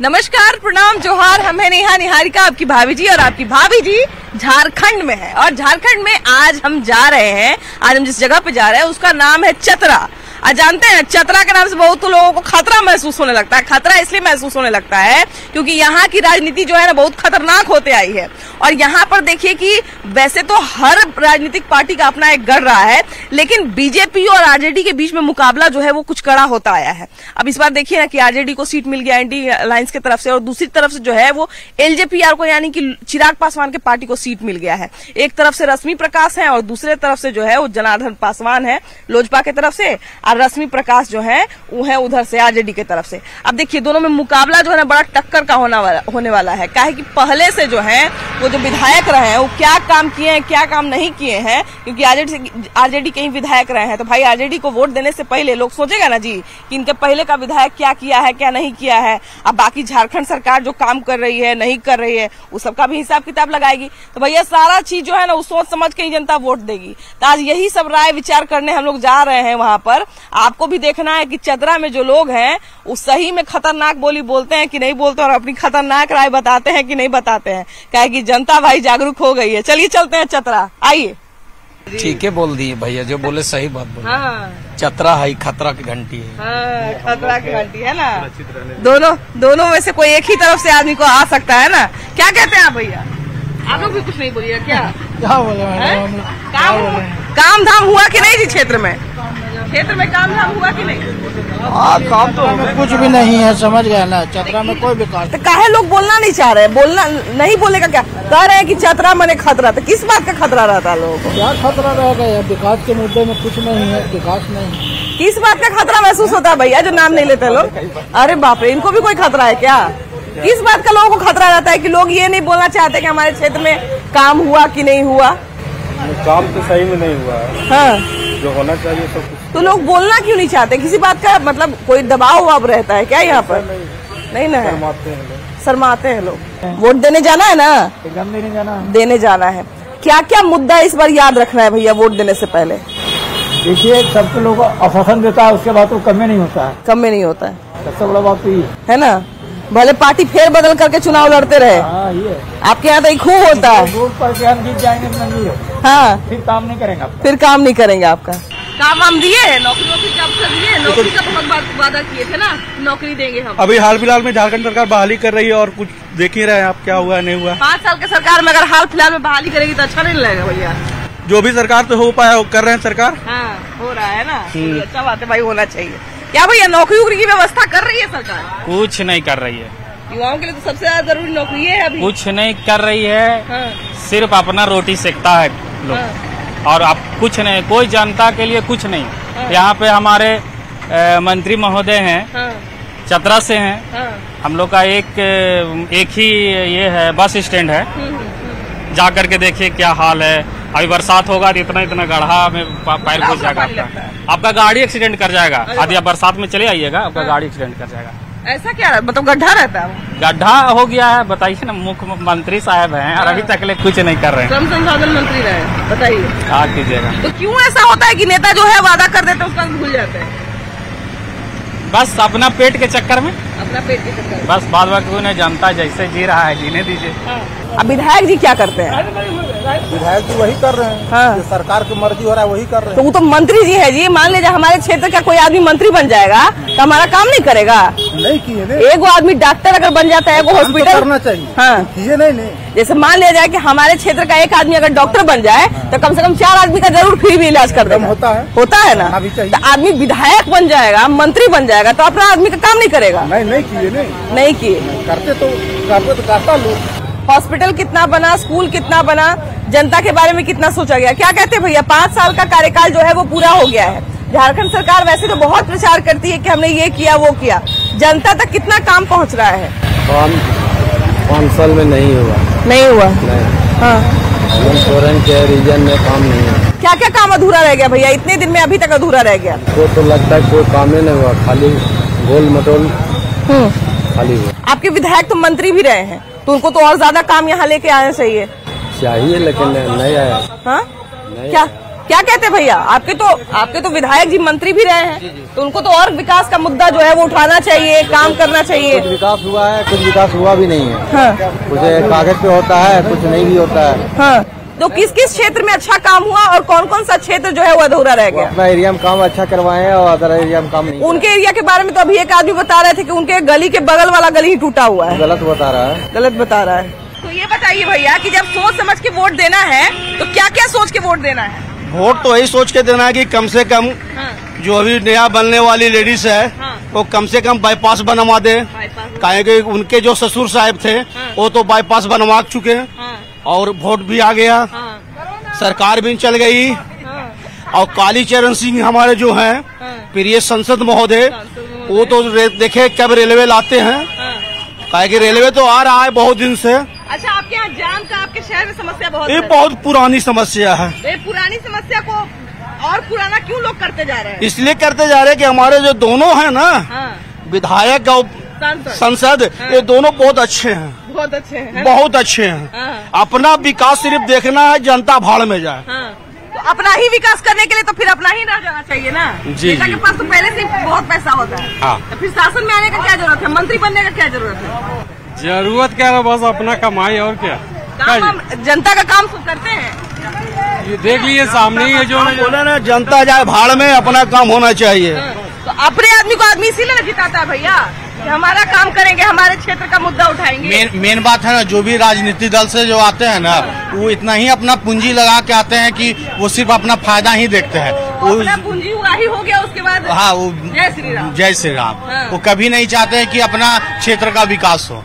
नमस्कार, प्रणाम, जोहार। हम है नेहा निहारिका, आपकी भाभी जी, और आपकी भाभी जी झारखंड में है। और झारखंड में आज हम जा रहे हैं, आज हम जिस जगह पे जा रहे हैं उसका नाम है चतरा। आज जानते हैं चतरा के नाम से बहुत लोगों को खतरा महसूस होने लगता है। खतरा इसलिए महसूस होने लगता है क्योंकि यहाँ की राजनीति जो है ना बहुत खतरनाक होते आई है। और यहाँ पर देखिए कि वैसे तो हर राजनीतिक पार्टी का अपना एक गढ़ रहा है, लेकिन बीजेपी और आरजेडी के बीच में मुकाबला जो है वो कुछ कड़ा होता आया है। अब इस बार देखिए ना कि आरजेडी को सीट मिल गया एनडी अलायंस की तरफ से, और दूसरी तरफ से जो है वो एलजेपीआर को यानी कि चिराग पासवान के पार्टी को सीट मिल गया है। एक तरफ से रश्मि प्रकाश है और दूसरे तरफ से जो है वो जनार्दन पासवान है लोजपा की तरफ से, और रश्मि प्रकाश जो है वो है उधर से आरजेडी की तरफ से। अब देखिए दोनों में मुकाबला जो है ना बड़ा टक्कर का होने वाला है। काहे कि पहले से जो है वो जो विधायक रहे हैं वो क्या काम किए हैं क्या काम नहीं किए हैं, क्योंकि आरजेडी के ही विधायक रहे हैं। तो भाई आरजेडी को वोट देने से पहले लोग सोचेगा ना जी कि इनके पहले का विधायक क्या किया है क्या नहीं किया है। अब बाकी झारखंड सरकार जो काम कर रही है नहीं कर रही है उस सबका भी हिसाब किताब लगाएगी। तो भैया सारा चीज जो है ना वो सोच समझ के ही जनता वोट देगी। तो आज यही सब राय विचार करने हम लोग जा रहे हैं वहां पर। आपको भी देखना है कि चतरा में जो लोग हैं वो सही में खतरनाक बोली बोलते हैं कि नहीं बोलते, और अपनी खतरनाक राय बताते हैं कि नहीं बताते हैं। क्या कि जनता भाई जागरूक हो गई है। चलिए चलते हैं चतरा, आइए। ठीक है बोल दिए भैया, जो बोले सही बात बोले। हाँ। चतरा है खतरा की घंटी है। हाँ, खतरा की घंटी है ना। दोनों में से कोई एक ही तरफ से आदमी को आ सकता है ना। क्या कहते हैं आप भैया? आप लोग भी कुछ नहीं बोलिए क्या? क्या बोले? काम धाम हुआ कि नहीं जी क्षेत्र में? क्षेत्र में काम धाम हुआ कि नहीं? काम तो कुछ भी नहीं है, समझ गए ना। चतरा में कोई विकास तो काहे लोग बोलना नहीं चाह रहे? बोलना नहीं बोलेगा क्या? कह रहे हैं कि चतरा मने खतरा। तो किस बात का खतरा रहता है लोगों को? क्या खतरा रहेगा? विकास के मुद्दे में कुछ नहीं है, विकास नहीं। किस बात का खतरा महसूस होता है भैया जो नाम नहीं लेते लोग? अरे बाप रे, इनको भी कोई खतरा है क्या? किस बात का लोगों को खतरा रहता है कि लोग ये नहीं बोलना चाहते कि हमारे क्षेत्र में काम हुआ कि नहीं हुआ? काम तो सही में नहीं हुआ है। हाँ। जो होना चाहिए सब कुछ। तो लोग बोलना क्यों नहीं चाहते? किसी बात का मतलब कोई दबाव वबाव रहता है क्या यहाँ पर? नहीं ना है, शर्माते हैं लोग। वोट देने जाना है ना? देने जाना है। क्या क्या मुद्दा इस बार याद रखना है भैया वोट देने से पहले? देखिए सबके लोग आश्वासन देता है, उसके बाद तो कम में नहीं होता है। कम में नहीं होता है, सबसे बड़ा बात तो ये है ना। भले पार्टी फेर बदल करके चुनाव लड़ते रहे। ये आपके यहाँ तो खूब होता है। वोट पर के हम जीत जाएंगे नहीं हो। हाँ, फिर काम नहीं करेंगे आपका। फिर काम नहीं करेंगे आपका। काम हम दिए, नौकरी का दिए, नौकरी का बहुत वादा किए थे ना, नौकरी देंगे हम। अभी हाल फिलहाल में झारखंड सरकार बहाली कर रही है और कुछ देख ही रहे हैं आप क्या हुआ नहीं हुआ। 5 साल के सरकार में अगर हाल फिलहाल में बहाली करेगी तो अच्छा नहीं लगेगा भैया। जो भी सरकार तो हो पाया वो कर रहे हैं सरकार। हाँ, हो रहा है ना। अच्छा बात है भाई, होना चाहिए। क्या भैया नौकरी उकरी की व्यवस्था कर रही है सरकार? कुछ नहीं कर रही है। युवाओं के लिए तो सबसे ज्यादा जरूरी नौकरी है अभी। कुछ नहीं कर रही है। हाँ। सिर्फ अपना रोटी सेकता है लोग। हाँ। और अब कुछ नहीं, कोई जनता के लिए कुछ नहीं। हाँ। यहाँ पे हमारे मंत्री महोदय हैं। हाँ। चतरा से हैं। हाँ। हम लोग का एक ही ये है बस स्टैंड है। जा करके देखिए क्या हाल है। अभी बरसात होगा तो इतना गड्ढा में पैर घुस जाएगा आपका गाड़ी एक्सीडेंट कर जाएगा। यदि आप बरसात में चले आइएगा आपका गाड़ी एक्सीडेंट कर जाएगा। ऐसा क्या मतलब गड्ढा रहता है? गड्ढा हो गया है, बताइए ना। मुख्यमंत्री साहब हैं और अभी तक कुछ नहीं कर रहे हैं। श्रम संसाधन मंत्री रहे, बताइए क्या कीजिएगा। तो क्यों ऐसा होता है कि नेता जो है वादा कर देते हैं उसका भूल जाते हैं? बस अपना पेट के चक्कर में, अपना पेट के चक्कर में। बस बाद बाकी उन्हें जनता जैसे जी रहा है जीने दीजिए। अब विधायक जी क्या करते हैं? विधायक जी वही कर रहे हैं। हाँ। जो सरकार की मर्जी हो रहा है वही कर रहे हैं। तो वो तो मंत्री जी है जी। मान लीजिए हमारे क्षेत्र का कोई आदमी मंत्री बन जाएगा तो हमारा काम नहीं करेगा? नहीं किए। एक आदमी डॉक्टर अगर बन जाता है, एक हॉस्पिटल करना चाहिए। हाँ, किए नहीं। जैसे मान लिया जाए कि हमारे क्षेत्र का एक आदमी अगर डॉक्टर बन जाए तो कम से कम 4 आदमी का जरूर फ्री भी इलाज कर देगा। होता है ना। तो आदमी विधायक बन जाएगा, मंत्री बन जाएगा तो अपना आदमी का काम नहीं करेगा? नहीं किए। नहीं किए। करते तो करता लोग। हॉस्पिटल कितना बना, स्कूल कितना बना, जनता के बारे में कितना सोचा गया? क्या कहते हैं भैया? 5 साल का कार्यकाल जो है वो पूरा हो गया है। झारखंड सरकार वैसे तो बहुत प्रचार करती है कि हमने ये किया वो किया। जनता तक कितना काम पहुंच रहा है? 5 साल में नहीं हुआ। नहीं हुआ? नहीं। हाँ। के रीजन में काम नहीं हुआ। क्या क्या काम अधूरा रह गया भैया? इतने दिन में अभी तक अधूरा रह गया। वो तो लगता है कोई काम ही नहीं हुआ, खाली गोल मटोल खाली हुआ। आपके विधायक तो मंत्री भी रहे हैं तो उनको तो और ज्यादा काम यहाँ लेके आना चाहिए। लेकिन नहीं आया। हाँ? क्या क्या कहते हैं भैया? आपके तो विधायक जी मंत्री भी रहे हैं, तो उनको तो और विकास का मुद्दा जो है वो उठाना चाहिए, काम करना चाहिए। कुछ विकास हुआ है, कुछ विकास हुआ भी नहीं है। हाँ। कुछ कागज पे होता है, कुछ नहीं भी होता है। हाँ। तो किस किस क्षेत्र में अच्छा काम हुआ और कौन कौन सा क्षेत्र जो है वो अधूरा रह गया? अपना एरिया में काम अच्छा करवाए हैं और अदर एरिया में काम नहीं। उनके एरिया के बारे में तो अभी एक आदमी बता रहे थे कि उनके गली के बगल वाला गली ही टूटा हुआ है। गलत बता रहा है, गलत बता रहा है। तो ये बताइए भैया कि जब सोच समझ के वोट देना है तो क्या क्या सोच के वोट देना है? वोट तो यही सोच के देना है कि कम से कम जो अभी नया बनने वाली लेडीज है वो कम से कम बाईपास बनवा दे। काहे कि उनके जो ससुर साहब थे वो तो बाईपास बनवा चुके हैं और वोट भी आ गया, सरकार भी चल गई। और कालीचरण सिंह हमारे जो हैं प्रिय संसद महोदय, वो तो देखे कब रेलवे लाते हैं, काहे कि रेलवे तो आ रहा है बहुत दिन से। अच्छा, आपके यहाँ जाम का आपके शहर में समस्या बहुत ये बहुत पुरानी समस्या है। ये पुरानी समस्या को और पुराना क्यों लोग करते जा रहे हैं? इसलिए करते जा रहे हैं कि हमारे जो दोनों हैं ना, विधायक और संसद, ये दोनों बहुत अच्छे हैं, बहुत अच्छे हैं, बहुत अच्छे हैं। अपना विकास सिर्फ देखना है, जनता भाड़ में जाए। तो अपना ही विकास करने के लिए तो फिर अपना ही रह जाना चाहिए ना। नेता के पास तो पहले से बहुत पैसा होता है। तो फिर शासन में आने का क्या जरूरत है? मंत्री बनने का क्या जरूरत है? जरूरत क्या है, बस अपना कमाई और क्या। काम जनता का काम सब करते हैं। ये देख लिए सामने ही है जो बोले ना, जनता जाए भाड़ में, अपना काम होना चाहिए। तो अपने आदमी को आदमी इसीलिए जिताता है भैया कि हमारा काम करेंगे, हमारे क्षेत्र का मुद्दा उठाएंगे। मेन बात है ना, जो भी राजनीतिक दल से जो आते हैं ना, वो इतना ही अपना पूंजी लगा के आते हैं कि वो सिर्फ अपना फायदा ही देखते हैं। वो अपना पूंजी हुआ ही हो गया, उसके बाद हाँ, वो जय श्री राम, जय श्री राम। वो कभी नहीं चाहते हैं कि अपना क्षेत्र का विकास हो।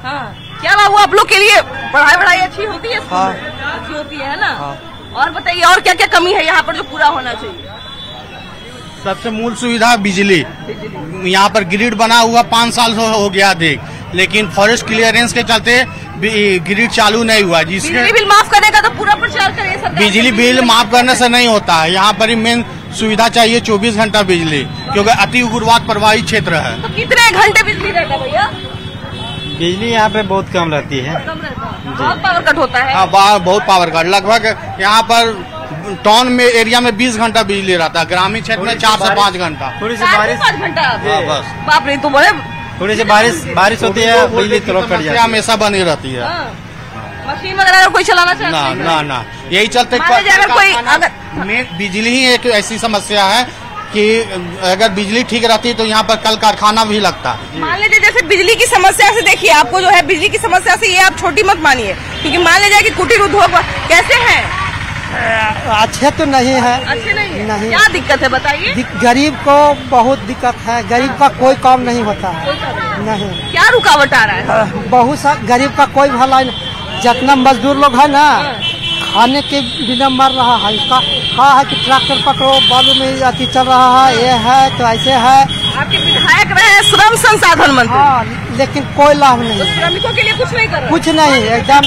क्या बाबू, आप लोग के लिए पढ़ाई अच्छी होती है? अच्छी होती है ना। और बताइए, और क्या क्या कमी है यहाँ पर जो पूरा होना चाहिए? सबसे मूल सुविधा बिजली। यहाँ पर ग्रिड बना हुआ 5 साल हो गया देख, लेकिन फॉरेस्ट क्लियरेंस के चलते ग्रिड चालू नहीं हुआ। जिसके बिजली बिल माफ करने का तो पूरा प्रचार करिए सरकार। बिजली बिल माफ करने से नहीं होता है, यहाँ पर ही मेन सुविधा चाहिए 24 घंटा बिजली, क्योंकि अति उग्रवाद प्रभावित क्षेत्र है। तो कितने घंटे बिजली रहता है भैया? बिजली यहाँ पे बहुत कम रहती है। कम रहता है, बहुत पावर कट होता है। हाँ, बहुत पावर कट, लगभग यहाँ पर टाउन में एरिया में 20 घंटा बिजली रहता है, ग्रामीण क्षेत्र में 4 से 5 घंटा। थोड़ी सी बारिश, 5 घंटा बस। बाप रे, तो बड़े थोड़ी सी बारिश होती है, बिजली तुरंत कट जाती है, हमेशा बनी रहती है। मशीन वगैरह कोई चलाना चाहता है? ना, यही चलते बिजली ही एक ऐसी समस्या है कि अगर बिजली ठीक रहती तो यहाँ पर कल कारखाना भी लगता है। मान लीजिए जैसे बिजली की समस्या से, देखिए आपको जो है बिजली की समस्या से ये आप छोटी मत मानिए, क्योंकि मान लीजिए कि कुटीर उद्योग कैसे है? अच्छे तो नहीं है। अच्छे नहीं है? नहीं। क्या दिक्कत है बताइए? गरीब को बहुत दिक्कत है, गरीब का कोई काम नहीं होता है। नहीं। क्या रुकावट आ रहा है? बहुत सा गरीब का कोई भला नहीं। जितना मजदूर लोग है ना, खाने के बिना मर रहा है। इसका कहा है कि ट्रैक्टर पकड़ो, बालू में अति चल रहा है, ये है तो ऐसे है। आपके विधायक रहे श्रम संसाधन मंत्री। हाँ, लेकिन कोई लाभ नहीं। श्रमिकों के लिए कुछ नहीं कर रहा? कुछ नहीं, एकदम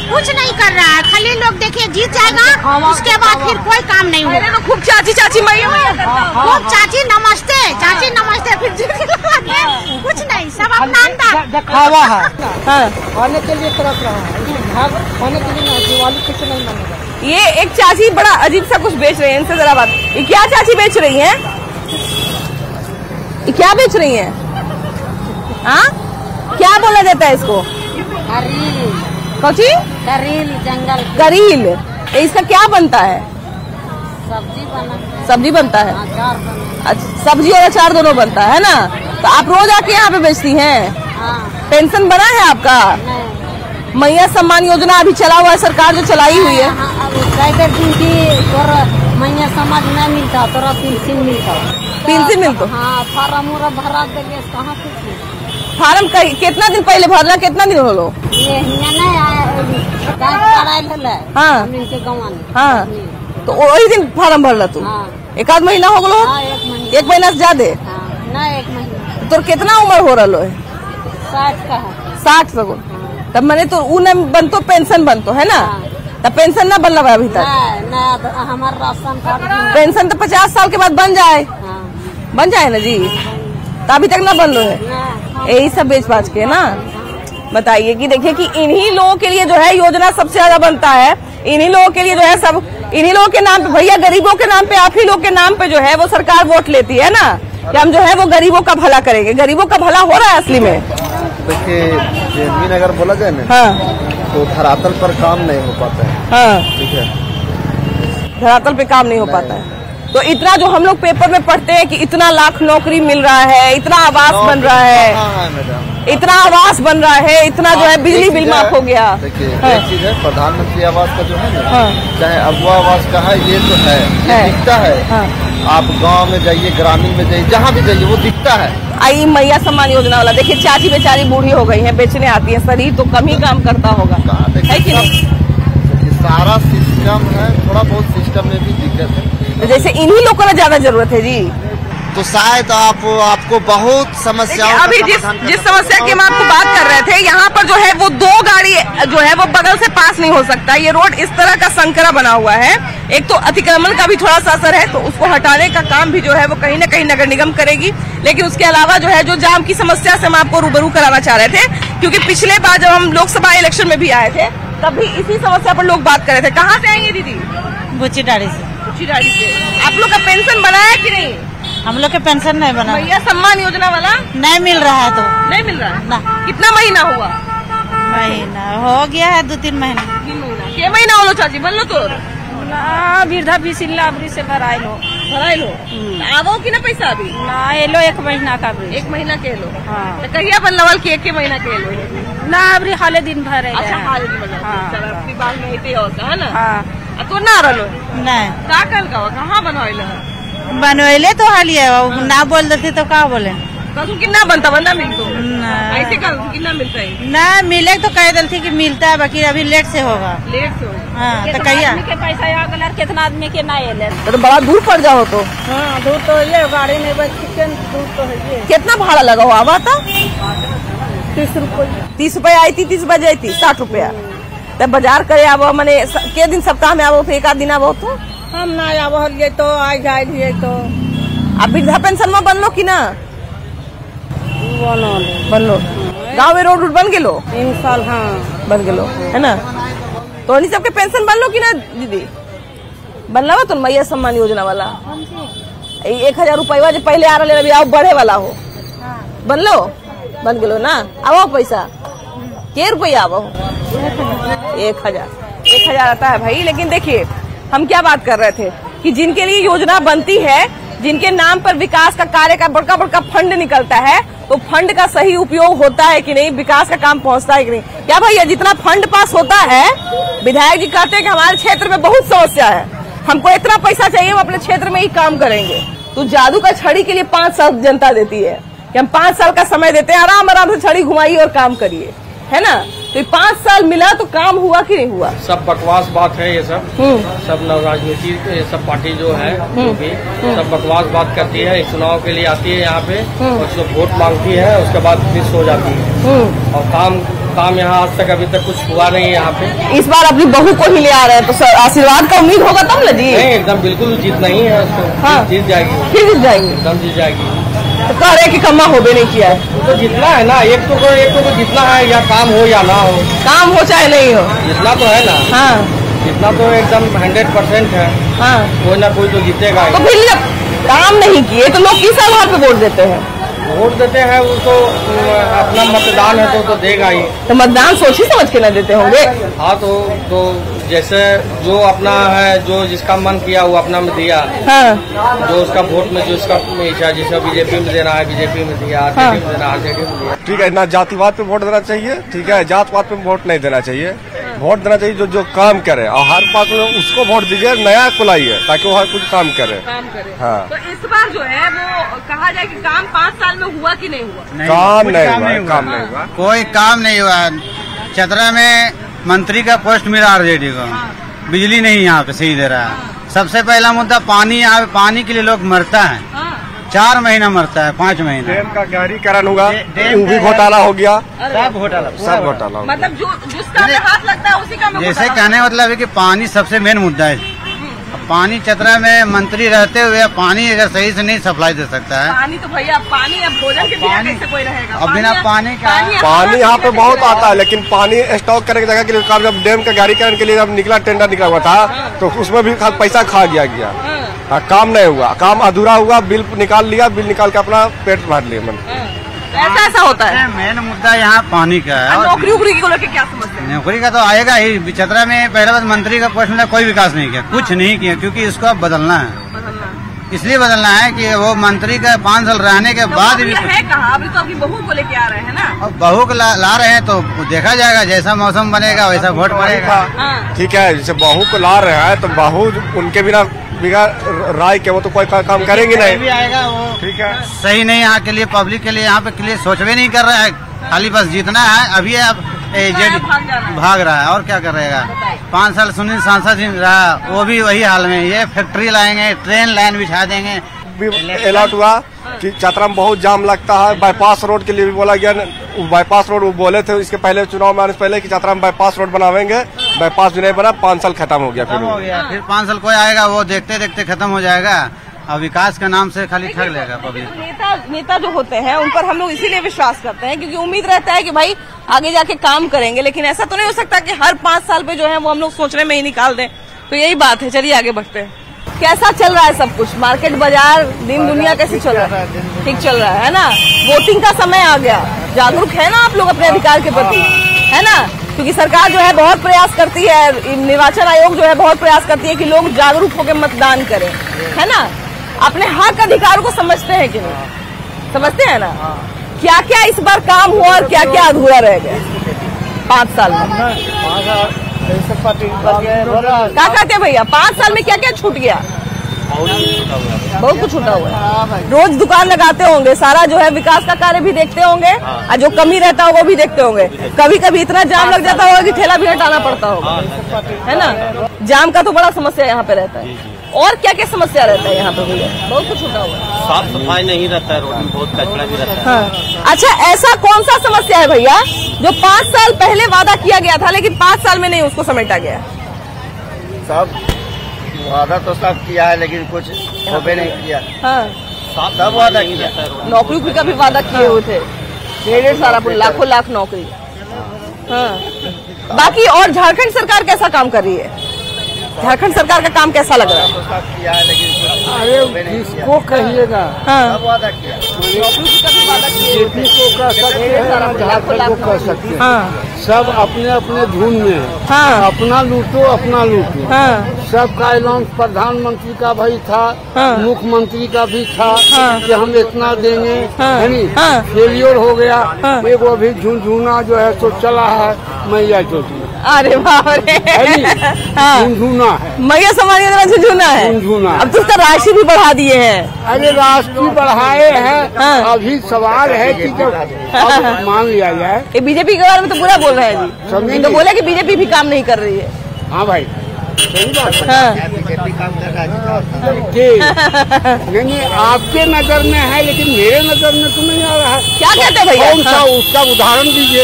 कुछ नहीं कर रहा है। खाली लोग देखिए जीत जाएगा, उसके बाद फिर कोई काम नहीं होगा। तो खूब चाची मैया खूब चाची नमस्ते, चाची नमस्ते, फिर कुछ नहीं, सब अपना अंदर दिखावा है। खाने के लिए तरफ रहा है, खाने के लिए नहीं, दिवाली कुछ नहीं मानेगा। ये एक चाची बड़ा अजीब सा कुछ बेच रही है, इनसे जरा बात। ये क्या चाची बेच रही है? ये क्या बेच रही है? हाँ, क्या बोला जाता है इसको? कौची? करील, जंगल करील। इसका क्या बनता है? सब्जी बनता है। अच्छा, सब्जी और अचार दोनों बनता है ना। तो आप रोज आके यहाँ पे बेचती हैं? पेंशन बना है आपका? मैया सम्मान योजना अभी चला हुआ है, सरकार जो चलाई हुई है। मैया समाज नहीं मिलता, तोरा पेंशन मिलता। पेंशन मिलता? हाँ, फार्म भरा देंगे, कहाँ कुछ फार्म कितना दिन पहले भरना, कितना दिन हो लो? ये हाँ हाँ, तो वही दिन फार्म भरला तू? एक आध महीना हो गलो? 1 महीना से ज्यादा? 1 महीना। तो कितना उम्र हो रहा है? 60 का है। 60 सगो? तब मैंने तो उ न बनतो, पेंशन बनतो है ना? तब पेंशन न बनला अभी तक? हमारा राशन कार्ड पेंशन तो 50 साल के बाद बन जाए। बन जाए ना जी, तो अभी तक न बन लो है। यही सब बेच बाच के ना। बताइए कि देखिए कि इन्हीं लोगों के लिए जो है योजना सबसे ज्यादा बनता है, इन्हीं लोगों के लिए जो है सब इन्हीं लोगों के नाम पे भैया, गरीबों के नाम पे, आप ही लोग के नाम पे जो है वो सरकार वोट लेती है ना, कि हम जो है वो गरीबों का भला करेंगे। गरीबों का भला हो रहा है असली में? देखिए, जेनविन अगर बोला जाए ना, हाँ, तो धरातल पर काम नहीं हो पाता है। हाँ, ठीक है, धरातल पे काम नहीं हो पाता है। तो इतना जो हम लोग पेपर में पढ़ते हैं कि इतना लाख नौकरी मिल रहा है, इतना आवास बन रहा है, इतना आवास बन रहा है, इतना जो है बिजली बिल माफ हो गया। देखिए, एक चीज है, प्रधानमंत्री आवास का जो है ना, चाहे अगवा आवास का है, ये तो है, ये दिखता है। आप गांव में जाइए, ग्रामीण में जाइए, जहाँ भी जाइए वो दिखता है। आई मैया सम्मान योजना वाला देखिए, चाची बेचारी बूढ़ी हो गई है, बेचने आती है, शरीर तो कम ही काम करता होगा, है कि नहीं? सारा सिस्टम है, थोड़ा बहुत सिस्टम में भी दिक्कत है। तो जैसे इन्हीं लोगों को ज्यादा जरूरत है जी, तो शायद आपको बहुत समस्याओं अभी जिस समस्या की हम आपको बात कर रहे थे, यहाँ पर जो है वो 2 गाड़ी जो है वो बगल से पास नहीं हो सकता। ये रोड इस तरह का संकरा बना हुआ है। एक तो अतिक्रमण का भी थोड़ा सा असर है, तो उसको हटाने का काम भी जो है वो कहीं न कहीं नगर निगम करेगी। लेकिन उसके अलावा जो है जो जाम की समस्या से हम आपको रूबरू कराना चाह रहे थे, क्योंकि पिछले बार जब हम लोकसभा इलेक्शन में भी आए थे तब भी इसी समस्या पर लोग बात कर रहे थे। कहाँ से आएंगे दीदी? बुच्चीडाड़ी से। बुच्चीडाड़ी से। आप लोग का पेंशन बना है कि नहीं? हम लोग के पेंशन नहीं बना। भैया सम्मान योजना वाला नहीं मिल रहा है। तो नहीं मिल रहा है ना। कितना महीना हुआ? महीना हो गया है, 2-3 महीना। 3 महीना। के महीना होलो चाची बोलो तो? वृद्धा पिछला से भराई लो आवो की ना पैसा अभी ना एलो 1 महीना का भी। 1 महीना के लो। हाँ। तो कहिया बन लवल की 1 महीना के लो ना अभी हाले दिन भर है। अच्छा हाले दिन भर। हाँ। चलो अपनी बात में इते और है ना। हाँ। तो ना रलो नहीं का कल का कहाँ बनवाइल बनवाइले तो हालिए ना बोल देते तो का बोले कसू कितना बनता बंदा मिलतो ऐसे का कितना मिलता है ना मिले तो कह देती कि मिलता है, बाकी अभी लेट से होगा। लेट से होगा। हाँ, तो कहिया के पैसा आ गया कितना आदमी के ना एले तो बड़ा दूर पड़ जाओ तो। हाँ दूर तो ये गाड़ी नहीं बच दूर तो है। कितना भाड़ा लगा हुआ आवा था? 30 रुपये। 30 रुपये आई थी, 30 बजे आई थी, 60 रुपया। तब बाजार करे आवो मने के दिन सप्ताह में आवो तो 1 आध दिन आवो तो हम ना आवो ये तो आ जाए तो। अब वृद्धा पेंशन में बनलो की ना? बनलो। गाँव में रोड बन गेलो 3 साल। हाँ बन गेलो है ना। तो इन सबके पेंशन बनलो की ना दीदी? बनला तो मैया सम्मान योजना वाला 1000 रुपया जो पहले आ रहा है अब बढ़े वाला हो बनलो बन गेलो ना। आवो पैसा के रुपया आवो 1000 आता है भाई। लेकिन देखिए हम क्या बात कर रहे थे कि जिनके लिए योजना बनती है, जिनके नाम पर विकास का कार्य का बड़का बड़का फंड निकलता है, तो फंड का सही उपयोग होता है कि नहीं, विकास का काम पहुंचता है कि नहीं? क्या भैया जितना फंड पास होता है, विधायक जी कहते हैं कि हमारे क्षेत्र में बहुत समस्या है, हमको इतना पैसा चाहिए, हम अपने क्षेत्र में ही काम करेंगे। तो जादू का छड़ी के लिए 5 साल जनता देती है कि हम 5 साल का समय देते हैं, आराम आराम से छड़ी घुमाइए और काम करिए, है ना। तो 5 साल मिला तो काम हुआ कि नहीं हुआ? सब बकवास बात है ये सब नव राजनीति सब पार्टी जो है जो भी सब बकवास बात करती है। चुनाव के लिए आती है यहाँ पे और उसको वोट मांगती है, उसके बाद फिर सो जाती है। और काम यहाँ आज तक अभी तक कुछ हुआ नहीं है यहाँ पे। इस बार अपनी बहू को ही ले आ रहे हैं तो आशीर्वाद का उम्मीद होगा तब ना जी? नहीं एकदम बिल्कुल जीतना ही है उसको। हाँ। जीत जाएगी, फिर जीत जाएगी, एकदम जीत जाएगी। तो कह रहे कि कमा हो भी नहीं किया है तो जितना है ना, एक तो जितना है, या काम हो या ना हो, काम हो चाहे नहीं हो, जितना तो है ना। हाँ जितना तो एकदम 100% है। हाँ कोई ना कोई तो जीतेगा। तो फिर जब काम नहीं किए तो लोग किस आधार पे वोट देते हैं? वोट देते हैं वो तो अपना मतदान है तो देगा ही। तो मतदान सोची समझ के ना देते होंगे? हाँ तो जैसे जो अपना है, जो जिसका मन किया वो अपना में दिया। हाँ। जो उसका वोट में जो उसका इच्छा, जिसका बीजेपी में देना है बीजेपी में दिया, आरजेडी में देना आरजेडी में दिया। ठीक है, ना जातिवाद पे वोट देना चाहिए, ठीक है, जातवाद पे वोट नहीं देना चाहिए। वोट देना चाहिए जो काम करे, और हर बात में उसको वोट दीजिए, नया को लाइए ताकि वो हर कुछ काम करे। हाँ तो इस बार जो है वो कहा जाए कि काम 5 साल में हुआ कि नहीं हुआ? काम नहीं हुआ, कोई काम नहीं हुआ। चतरा में मंत्री का पोस्ट मिला आरजेडी को। बिजली नहीं यहाँ पे सही दे रहा है। सबसे पहला मुद्दा पानी, यहाँ पे पानी के लिए लोग मरता है। 4 महीना मरता है, 5 महीना। डैम का गहरीकरण होगा, वो भी घोटाला हो गया, सब घोटाला। मतलब जिसका हाथ लगता है उसी का जैसे कहने मतलब है कि पानी सबसे मेन मुद्दा है। पानी चतरा में मंत्री रहते हुए पानी अगर सही से नहीं सप्लाई दे सकता है। पानी तो भैया पानी अब भोजन के बिना कैसे कोई रहेगा? अब बिना पानी का पानी यहाँ पे बहुत आता है, लेकिन पानी स्टॉक करने की जगह के लिए काम, जब डैम का गाड़ीकरण के लिए जब निकला टेंडर निकला हुआ था तो उसमें भी पैसा खा गया। काम नहीं हुआ, काम अधूरा हुआ, बिल निकाल लिया, बिल निकाल के अपना पेट भर लिया मन। ऐसा होता है। मेन मुद्दा यहाँ पानी का है। नौकरी उकरी को लेकर क्या समस्या है? नौकरी का तो आएगा ही। चतरा में पहले बार मंत्री का पोस्ट में कोई विकास नहीं किया, कुछ नहीं किया, क्योंकि इसको अब बदलना है। इसलिए बदलना है कि वो मंत्री का 5 साल रहने के बाद भी है कहाँ? अभी तो अपनी बहू को लेके आ रहे हैं ना। अब बहू को ला रहे हैं तो देखा जाएगा, जैसा मौसम बनेगा वैसा वोट पड़ेगा। ठीक है, जैसे बहू को ला रहे हैं तो बहू उनके बिना राय के वो तो कोई काम करेंगे नहीं। भी आएगा वो ठीक है, सही नहीं यहाँ के लिए, पब्लिक के लिए, यहाँ पे के लिए सोच भी नहीं कर रहा है, खाली बस जीतना है। अभी अब भाग रहा है और क्या करेगा। 5 साल सुनील सांसद रहा, वो भी वही हाल में। ये फैक्ट्री लाएंगे, ट्रेन लाइन बिछा देंगे। अलर्ट हुआ कि चतरा में बहुत जाम लगता है, बाईपास रोड के लिए भी बोला गया। बाईपास रोड वो बोले थे इसके पहले, चुनाव में आने से पहले कि चतरा में बाईपास रोड बनावेंगे, बाईपास भी नहीं बना। 5 साल खत्म हो गया। फिर 5 साल कोई आएगा वो देखते देखते खत्म हो जाएगा। अब विकास के नाम से खाली ठग लेगा पब्लिक। नेता जो होते हैं उन पर हम लोग इसीलिए विश्वास करते हैं क्योंकि उम्मीद रहता है कि भाई आगे जाके काम करेंगे, लेकिन ऐसा तो नहीं हो सकता कि हर 5 साल पे जो है वो हम लोग सोचने में ही निकाल दें। तो यही बात है, चलिए आगे बढ़ते हैं। कैसा चल रहा है सब कुछ? मार्केट बाजार दिन दुनिया कैसी चल रहा है? ठीक चल रहा है ना? वोटिंग का समय आ गया, जागरूक है ना आप लोग अपने अधिकार के प्रति, है ना? क्योंकि सरकार जो है बहुत प्रयास करती है, निर्वाचन आयोग जो है बहुत प्रयास करती है कि लोग जागरूक होकर मतदान करें, है ना? अपने हक अधिकार को समझते हैं कि नहीं? समझते हैं ना? क्या क्या इस बार काम हुआ और क्या क्या अधूरा रह गया 5 साल में? क्या कहते हैं भैया, 5 साल में क्या क्या छूट गया? बहुत कुछ छूटा हुआ है। रोज दुकान लगाते होंगे, सारा जो है विकास का कार्य भी देखते होंगे और जो कमी रहता होगा वो भी देखते होंगे। कभी कभी इतना जाम लग जाता होगा कि ठेला भी हटाना पड़ता होगा, है ना? जाम का तो बड़ा समस्या यहाँ पे रहता है। और क्या क्या समस्या रहता है यहाँ पे भैया? बहुत कुछ छूटा हुआ है। साफ सफाई नहीं रहता है, रोड में बहुत कचरा भी रहता है। अच्छा, ऐसा कौन सा समस्या है भैया जो 5 साल पहले वादा किया गया था लेकिन 5 साल में नहीं उसको समेटा गया? सब वादा तो सब किया है लेकिन कुछ होबे नहीं किया। हाँ, सब वादा किया। नौकरी का भी वादा किए हुए थे, ढेर सारा लाखों लाख नौकरी। हाँ, बाकी और झारखंड सरकार कैसा काम कर रही है? झारखंड सरकार का काम कैसा लग रहा है? अरे किसको कहिएगा, हाँ, बीजेपी को कह सकते हैं, झारखंड को कह सकते हैं। हाँ, सब अपने अपने धुन में है। हाँ, अपना लूटो अपना लूटो। हाँ, सबका ऐलान प्रधानमंत्री का भी था, हाँ, मुख्यमंत्री का भी था, हाँ, कि हम इतना देंगे, हाँ, है नहीं? हाँ, फेलियर हो गया। हाँ, एगो अभी झुनझुना जो है तो चला है मैया चौथी। अरे बाप रे, हाँ, झुनझुना है, मैया समाज में झुनझुना है। झुनझुना। अब तो उसका राशि भी बढ़ा दिए हैं। अरे राशि बढ़ाए हैं। हाँ, अभी सवाल है कि जब मान लिया जाए। ये बीजेपी के बारे में तो बुरा बोल रहे हैं जी, तो बोले कि बीजेपी भी काम नहीं कर रही है। हाँ भाई, सही बात है। हाँ, बीजेपी काम कर रहा है। नहीं, आपके नजर में है लेकिन मेरे नजर में तो नहीं आ रहा है। क्या कहते हैं भैया? कौन सा उसका उदाहरण दीजिए।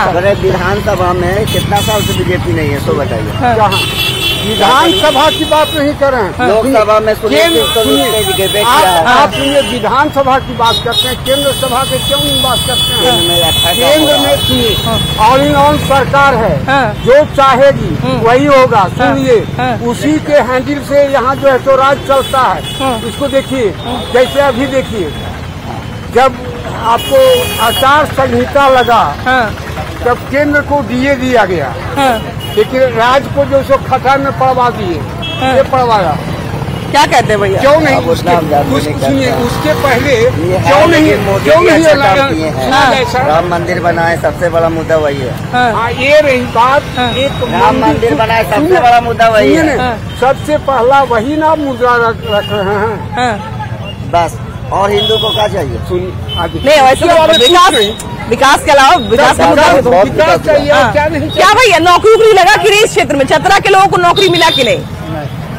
अरे विधानसभा में कितना साल से बीजेपी नहीं है, सो बताइए। कहाँ विधानसभा की बात नहीं कर रहे हैं, लोकसभा में आप सुनिए, विधानसभा की बात करते हैं, केंद्र सभा के क्यों नहीं बात करते हैं? केंद्र में सुनिए, ऑल इन ऑल सरकार है, जो चाहेगी वही होगा। सुनिए, उसी के हैंडल से यहाँ जो है तो राज चलता है। इसको देखिए, जैसे अभी देखिए, जब आपको आचार संहिता लगा तब केंद्र को डीए दिया गया, लेकिन राज्य को जो सो खटार में पड़वा दिए। ये पड़वाया क्या कहते हैं भैया? क्यों नहीं? उसके पहले क्यों नहीं? राम मंदिर बनाए, सबसे बड़ा मुद्दा वही है। हाँ, ये रही बात। एक राम मंदिर बनाए, सबसे बड़ा मुद्दा वही है। सबसे पहला वही ना मुद्दा रख रहे हैं बस। और हिंदू को क्या चाहिए? नहीं, वैसे विकास के अलावा विकास का मुद्दा विकास चाहिए। क्या नहीं? क्या भैया, नौकरी उकरी लगा कि नहीं इस क्षेत्र में? चतरा के लोगों को नौकरी मिला कि नहीं?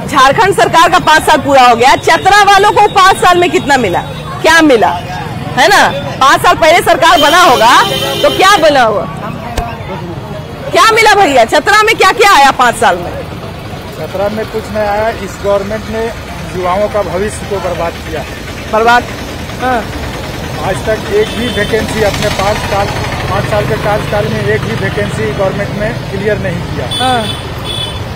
झारखंड सरकार का 5 साल पूरा हो गया, चतरा वालों को 5 साल में कितना मिला? क्या मिला, है ना? 5 साल पहले सरकार बना होगा तो क्या बना हुआ? क्या मिला भैया चतरा में, क्या क्या आया 5 साल में? चतरा में कुछ नहीं आया। इस गवर्नमेंट ने युवाओं का भविष्य को बर्बाद किया। बर्बाद? हाँ। आज तक एक भी वैकेंसी अपने 5 साल के कार्यकाल में एक भी वैकेंसी गवर्नमेंट ने क्लियर नहीं किया। हाँ।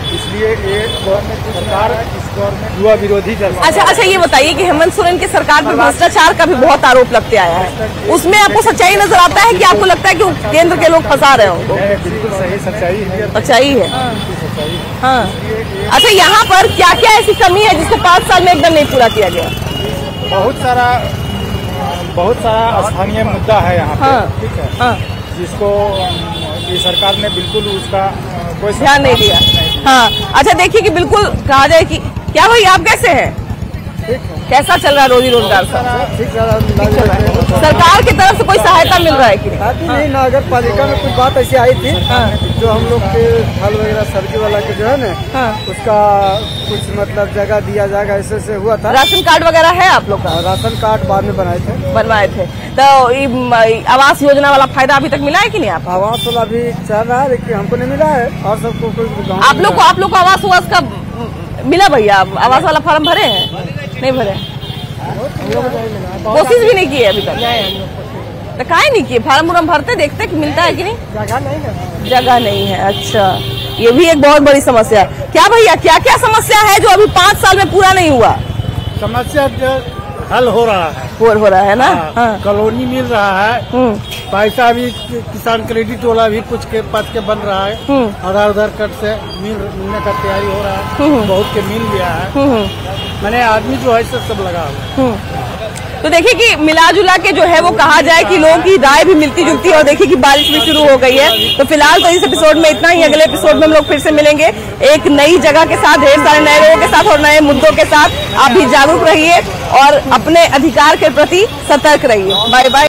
इसलिए ये गवर्नमेंट सरकार इस गवर्नमेंट युवा विरोधी चल रहा है। अच्छा ये बताइए कि हेमंत सोरेन की सरकार पर भ्रष्टाचार का भी बहुत आरोप लगते आया है, उसमें आपको सच्चाई नजर आता है कि आपको लगता है कि केंद्र के लोग फंसा रहे होंगे? बिल्कुल सही सच्चाई है। सच्चाई है। हाँ। अच्छा यहाँ पर क्या क्या ऐसी कमी है जिसको 5 साल में एकदम नहीं पूरा किया गया? बहुत सारा स्थानीय मुद्दा है यहाँ पे, ठीक है। हाँ। जिसको ये सरकार ने बिल्कुल उसका कोई ध्यान नहीं दिया। हाँ। अच्छा देखिए कि बिल्कुल कहा जाए कि क्या भाई आप कैसे हैं? कैसा चल रहा है रोजी रोजगार? सरकार की तरफ से कोई सहायता मिल रहा है कि नहीं? नगर पालिका में कुछ बात ऐसी आई थी जो हम लोग के फल वगैरह सब्जी वाला के जो है ना उसका कुछ मतलब जगह दिया जाएगा ऐसे हुआ था। राशन कार्ड वगैरह है आप लोग का? राशन कार्ड बाद में बनवाए थे। तो आवास योजना वाला फायदा अभी तक मिला है कि नहीं? आप आवास वाला अभी चल रहा है लेकिन हमको नहीं मिला है और सबको। आप लोग को आवास का मिला भैया? आवास वाला फॉर्म भरे हैं? नहीं भरे? कोशिश भी नहीं की है अभी तक? तो काहे नहीं किए? फार्म उर्म भरते देखते कि मिलता है कि नहीं? जगह नहीं है। जगह नहीं है। अच्छा ये भी एक बहुत बड़ी समस्या है। क्या भैया क्या क्या समस्या है जो अभी 5 साल में पूरा नहीं हुआ? समस्या हल हो रहा है। हो रहा है ना? हाँ। कॉलोनी मिल रहा है, पैसा भी किसान क्रेडिट वाला भी कुछ के पद के बन रहा है, आधार कार्ड से मिलने का तैयारी हो रहा है, बहुत के मिल गया है। मैंने आदमी जो है सब लगा हुआ। तो देखिए कि मिला जुला के जो है वो कहा जाए कि लोगों की राय भी मिलती जुलती है और देखिए कि बारिश भी शुरू हो गई है। तो फिलहाल तो इस एपिसोड में इतना ही। अगले एपिसोड में हम लोग फिर से मिलेंगे एक नई जगह के साथ, ढेर सारे नए लोगों के साथ और नए मुद्दों के साथ। आप भी जागरूक रहिए और अपने अधिकार के प्रति सतर्क रहिए। Bye bye.